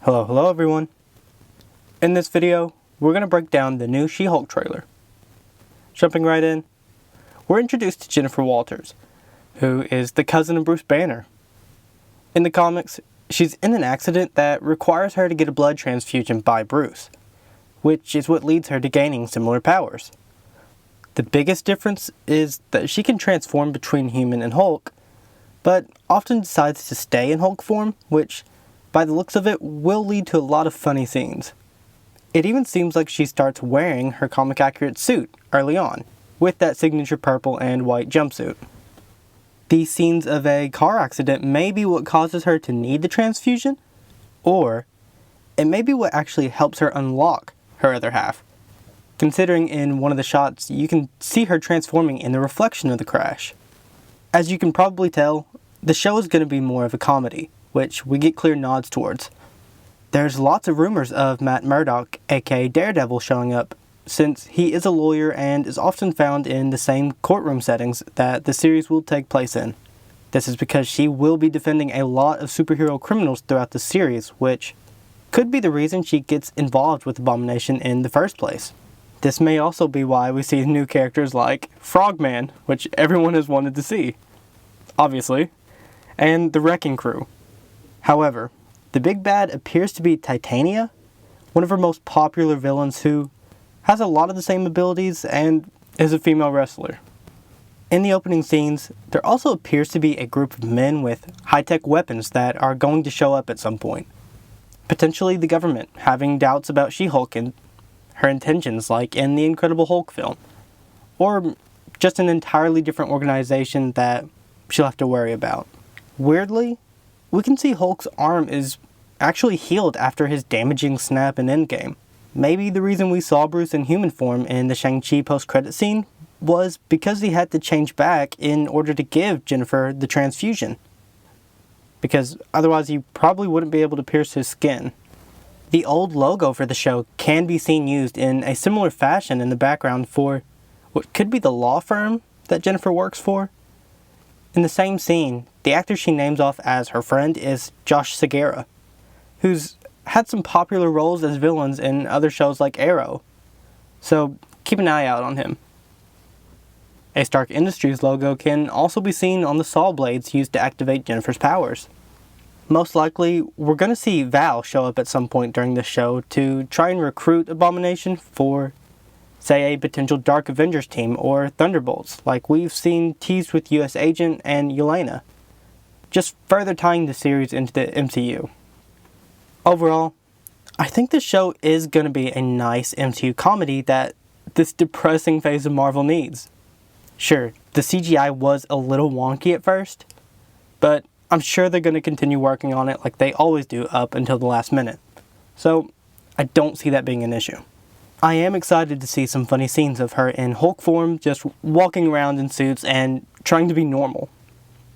Hello everyone. In this video, we're going to break down the new She-Hulk trailer. Jumping right in, we're introduced to Jennifer Walters, who is the cousin of Bruce Banner. In the comics, she's in an accident that requires her to get a blood transfusion by Bruce, which is what leads her to gaining similar powers. The biggest difference is that she can transform between human and Hulk, but often decides to stay in Hulk form, which, by the looks of it, will lead to a lot of funny scenes. It even seems like she starts wearing her comic-accurate suit early on, with that signature purple and white jumpsuit. These scenes of a car accident may be what causes her to need the transfusion, or it may be what actually helps her unlock her other half, considering in one of the shots you can see her transforming in the reflection of the crash. As you can probably tell, the show is going to be more of a comedy, which we get clear nods towards. There's lots of rumors of Matt Murdock, aka Daredevil, showing up, since he is a lawyer and is often found in the same courtroom settings that the series will take place in. This is because she will be defending a lot of superhero criminals throughout the series, which could be the reason she gets involved with Abomination in the first place. This may also be why we see new characters like Frogman, which everyone has wanted to see, obviously, and the Wrecking Crew. However, the big bad appears to be Titania, one of her most popular villains who has a lot of the same abilities and is a female wrestler. In the opening scenes, there also appears to be a group of men with high-tech weapons that are going to show up at some point. Potentially the government having doubts about She-Hulk and her intentions like in the Incredible Hulk film. Or just an entirely different organization that she'll have to worry about. Weirdly, we can see Hulk's arm is actually healed after his damaging snap in Endgame. Maybe the reason we saw Bruce in human form in the Shang-Chi post-credit scene was because he had to change back in order to give Jennifer the transfusion. Because otherwise he probably wouldn't be able to pierce his skin. The old logo for the show can be seen used in a similar fashion in the background for what could be the law firm that Jennifer works for. In the same scene, the actor she names off as her friend is Josh Segarra, who's had some popular roles as villains in other shows like Arrow, so keep an eye out on him. A Stark Industries logo can also be seen on the saw blades used to activate Jennifer's powers. Most likely, we're going to see Val show up at some point during this show to try and recruit Abomination for, say, a potential Dark Avengers team or Thunderbolts, like we've seen teased with US Agent and Yelena, just further tying the series into the MCU. Overall, I think this show is going to be a nice MCU comedy that this depressing phase of Marvel needs. Sure, the CGI was a little wonky at first, but I'm sure they're going to continue working on it like they always do up until the last minute. So, I don't see that being an issue. I am excited to see some funny scenes of her in Hulk form, just walking around in suits and trying to be normal.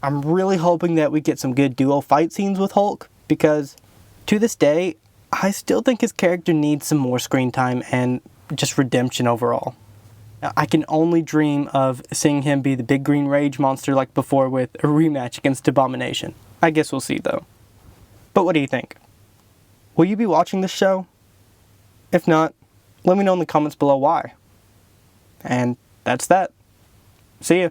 I'm really hoping that we get some good duo fight scenes with Hulk, because to this day, I still think his character needs some more screen time and just redemption overall. I can only dream of seeing him be the big green rage monster like before with a rematch against Abomination. I guess we'll see though. But what do you think? Will you be watching this show? If not, let me know in the comments below why. And that's that. See ya.